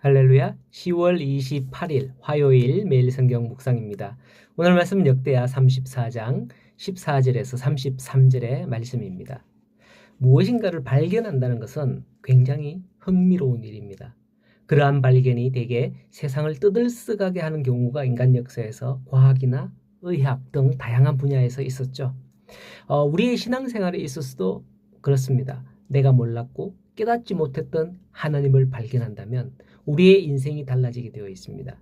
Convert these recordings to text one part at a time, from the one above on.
할렐루야. 10월 28일 화요일 매일 성경 묵상입니다. 오늘 말씀 역대하 34장 14절에서 33절의 말씀입니다. 무엇인가를 발견한다는 것은 굉장히 흥미로운 일입니다. 그러한 발견이 대개 세상을 떠들썩하게 하는 경우가 인간 역사에서 과학이나 의학 등 다양한 분야에서 있었죠. 우리의 신앙생활에 있어서도 그렇습니다. 내가 몰랐고 깨닫지 못했던 하나님을 발견한다면 우리의 인생이 달라지게 되어 있습니다.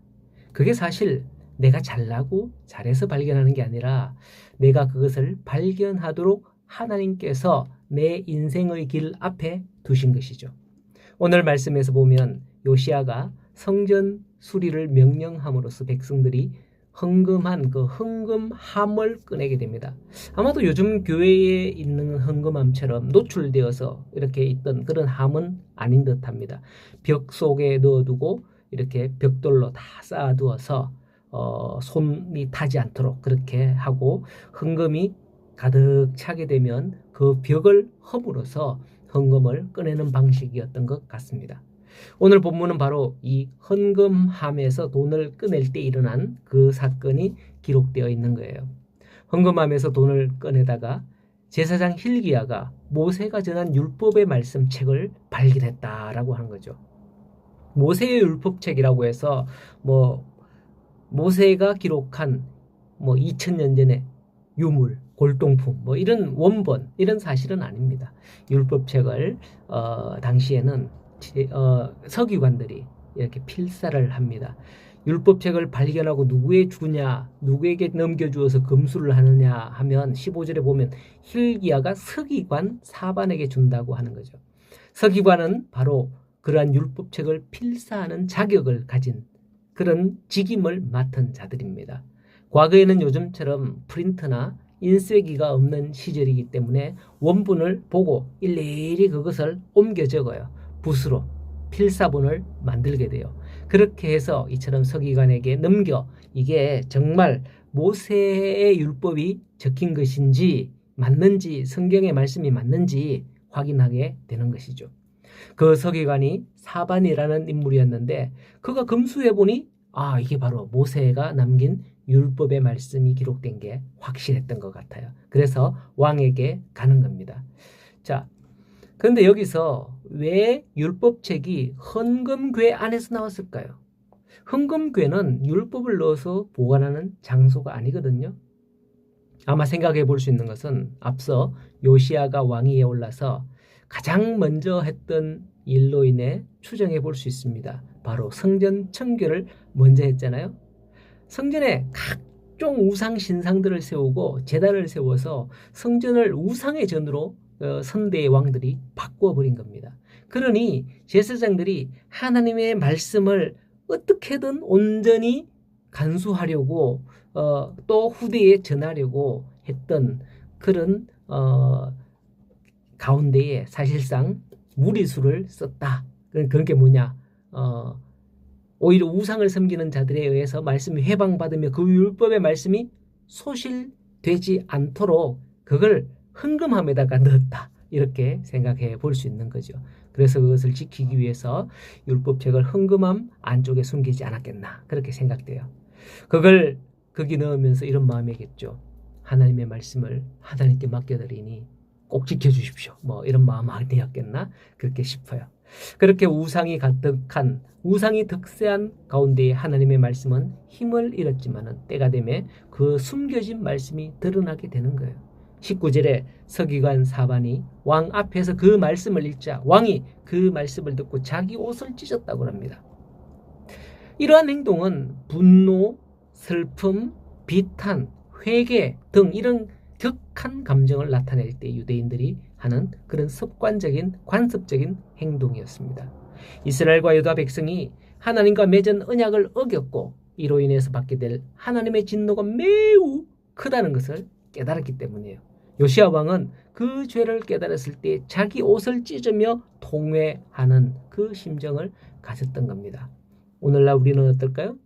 그게 사실 내가 잘나고 잘해서 발견하는 게 아니라 내가 그것을 발견하도록 하나님께서 내 인생의 길 앞에 두신 것이죠. 오늘 말씀에서 보면 요시야가 성전 수리를 명령함으로써 백성들이 헌금한 그 헌금함을 꺼내게 됩니다. 아마도 요즘 교회에 있는 헌금함처럼 노출되어서 이렇게 있던 그런 함은 아닌 듯합니다. 벽 속에 넣어두고 이렇게 벽돌로 다 쌓아두어서 손이 타지 않도록 그렇게 하고 헌금이 가득 차게 되면 그 벽을 허물어서 헌금을 꺼내는 방식이었던 것 같습니다. 오늘 본문은 바로 이 헌금함에서 돈을 꺼낼 때 일어난 그 사건이 기록되어 있는 거예요. 헌금함에서 돈을 꺼내다가 제사장 hil기야가 모세가 전한 율법의 말씀책을 발견했다라고 하는 거죠. 모세의 율법책이라고 해서 모세가 기록한 2000년 전에 유물, 골동품 이런 원본 이런 사실은 아닙니다. 율법책을 당시에는 서기관들이 이렇게 필사를 합니다. 율법책을 발견하고 누구에 주냐, 누구에게 넘겨주어서 검수를 하느냐 하면 15절에 보면 hil기야가 서기관 사반에게 준다고 하는 거죠. 서기관은 바로 그러한 율법책을 필사하는 자격을 가진 그런 직임을 맡은 자들입니다. 과거에는 요즘처럼 프린터나 인쇄기가 없는 시절이기 때문에 원본을 보고 일일이 그것을 옮겨 적어요. 붓으로 필사본을 만들게 돼요. 그렇게 해서 이처럼 서기관에게 넘겨 이게 정말 모세의 율법이 적힌 것인지 맞는지 성경의 말씀이 맞는지 확인하게 되는 것이죠. 그 서기관이 사반이라는 인물이었는데 그가 검수해보니 이게 바로 모세가 남긴 율법의 말씀이 기록된 게 확실했던 것 같아요. 그래서 왕에게 가는 겁니다. 자, 그런데 여기서 왜 율법책이 헌금궤 안에서 나왔을까요? 헌금궤는 율법을 넣어서 보관하는 장소가 아니거든요. 아마 생각해 볼 수 있는 것은 앞서 요시야가 왕위에 올라서 가장 먼저 했던 일로 인해 추정해 볼 수 있습니다. 바로 성전 청결을 먼저 했잖아요. 성전에 각종 우상 신상들을 세우고 제단을 세워서 성전을 우상의 전으로 선대의 왕들이 바꿔버린 겁니다. 그러니 제사장들이 하나님의 말씀을 어떻게든 온전히 간수하려고 또 후대에 전하려고 했던 그런 가운데에 사실상 무리수를 썼다. 그런 게 뭐냐? 오히려 우상을 섬기는 자들에 의해서 말씀이 회방받으며 그 율법의 말씀이 소실되지 않도록 그걸 헌금함에다가 넣었다. 이렇게 생각해 볼 수 있는 거죠. 그래서 그것을 지키기 위해서 율법책을 헌금함 안쪽에 숨기지 않았겠나. 그렇게 생각돼요. 그걸 거기 넣으면서 이런 마음이겠죠. 하나님의 말씀을 하나님께 맡겨드리니 꼭 지켜주십시오. 이런 마음 아니었겠나. 그렇게 싶어요. 그렇게 우상이 가득한 우상이 득세한 가운데에 하나님의 말씀은 힘을 잃었지만은 때가 되면 그 숨겨진 말씀이 드러나게 되는 거예요. 19절에 서기관 사반이 왕 앞에서 그 말씀을 읽자 왕이 그 말씀을 듣고 자기 옷을 찢었다고 합니다. 이러한 행동은 분노, 슬픔, 비탄, 회개 등 이런 격한 감정을 나타낼 때 유대인들이 하는 그런 습관적인 관습적인 행동이었습니다. 이스라엘과 유다 백성이 하나님과 맺은 언약을 어겼고 이로 인해서 받게 될 하나님의 진노가 매우 크다는 것을 깨달았기 때문이에요. 요시야 왕은 그 죄를 깨달았을 때 자기 옷을 찢으며 통회하는 그 심정을 가졌던 겁니다. 오늘날 우리는 어떨까요?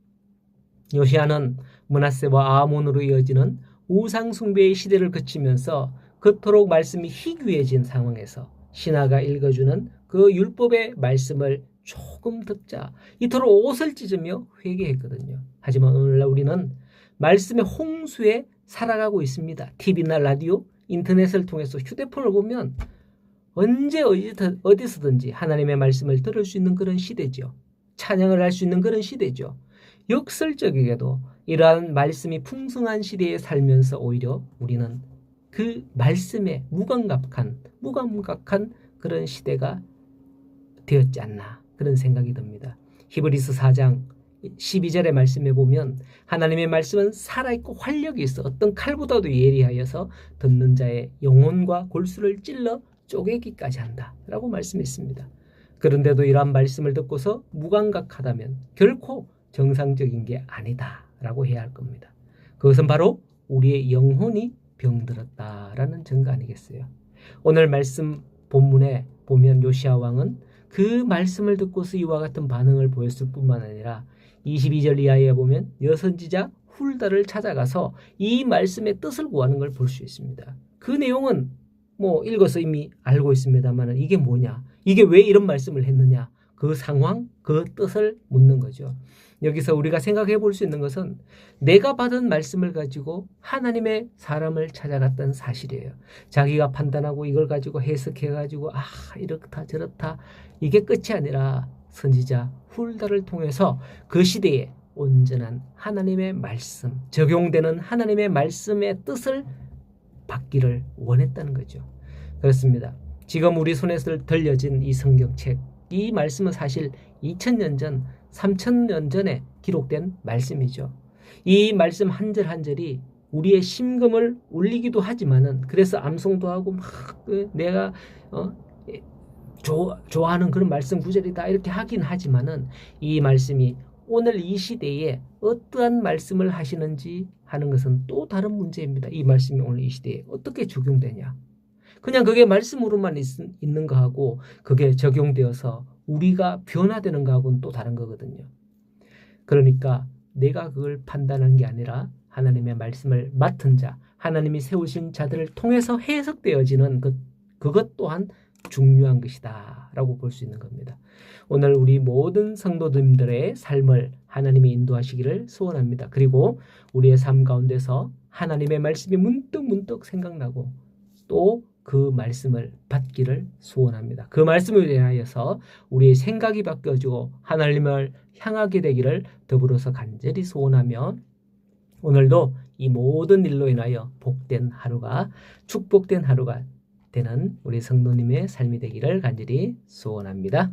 요시야는 므낫세와 아몬으로 이어지는 우상 숭배의 시대를 거치면서 그토록 말씀이 희귀해진 상황에서 신하가 읽어주는 그 율법의 말씀을 조금 듣자. 이토록 옷을 찢으며 회개했거든요. 하지만 오늘날 우리는 말씀의 홍수에 살아가고 있습니다. TV나 라디오, 인터넷을 통해서 휴대폰을 보면 언제 어디서든지 하나님의 말씀을 들을 수 있는 그런 시대죠. 찬양을 할 수 있는 그런 시대죠. 역설적이게도 이러한 말씀이 풍성한 시대에 살면서 오히려 우리는 그 말씀에 무감각한 그런 시대가 되었지 않나 그런 생각이 듭니다. 히브리서 4장 12절의 말씀에 보면 하나님의 말씀은 살아있고 활력이 있어 어떤 칼보다도 예리하여서 듣는 자의 영혼과 골수를 찔러 쪼개기까지 한다라고 말씀했습니다. 그런데도 이러한 말씀을 듣고서 무감각하다면 결코 정상적인 게 아니다라고 해야 할 겁니다. 그것은 바로 우리의 영혼이 병들었다라는 증거 아니겠어요? 오늘 말씀 본문에 보면 요시야 왕은 그 말씀을 듣고서 이와 같은 반응을 보였을 뿐만 아니라 22절 이하에 보면 여선지자 훌다를 찾아가서 이 말씀의 뜻을 구하는 걸 볼 수 있습니다. 그 내용은 읽어서 이미 알고 있습니다만 이게 뭐냐? 이게 왜 이런 말씀을 했느냐? 그 상황, 그 뜻을 묻는 거죠. 여기서 우리가 생각해 볼 수 있는 것은 내가 받은 말씀을 가지고 하나님의 사람을 찾아갔던 사실이에요. 자기가 판단하고 이걸 가지고 해석해 가지고 이렇다 저렇다 이게 끝이 아니라 선지자 훌다를 통해서 그 시대에 온전한 하나님의 말씀, 적용되는 하나님의 말씀의 뜻을 받기를 원했다는 거죠. 그렇습니다. 지금 우리 손에서 들려진 이 성경책, 이 말씀은 사실 2000년 전, 3000년 전에 기록된 말씀이죠. 이 말씀 한 절 한 절이 우리의 심금을 울리기도 하지만은 그래서 암송도 하고 막 내가 좋아하는 그런 말씀 구절이다 이렇게 하긴 하지만은 이 말씀이 오늘 이 시대에 어떠한 말씀을 하시는지 하는 것은 또 다른 문제입니다. 이 말씀이 오늘 이 시대에 어떻게 적용되냐. 그냥 그게 말씀으로만 있는 거하고 그게 적용되어서 우리가 변화되는 거하고는 또 다른 거거든요. 그러니까 내가 그걸 판단하는 게 아니라 하나님의 말씀을 맡은 자, 하나님이 세우신 자들을 통해서 해석되어지는 그것 또한 중요한 것이다 라고 볼 수 있는 겁니다. 오늘 우리 모든 성도님들의 삶을 하나님이 인도하시기를 소원합니다. 그리고 우리의 삶 가운데서 하나님의 말씀이 문득 생각나고 또 그 말씀을 받기를 소원합니다. 그 말씀을 위하여서 우리의 생각이 바뀌어지고 하나님을 향하게 되기를 더불어서 간절히 소원하며 오늘도 이 모든 일로 인하여 복된 하루가 축복된 하루가 되는 우리 성도님의 삶이 되기를 간절히 소원합니다.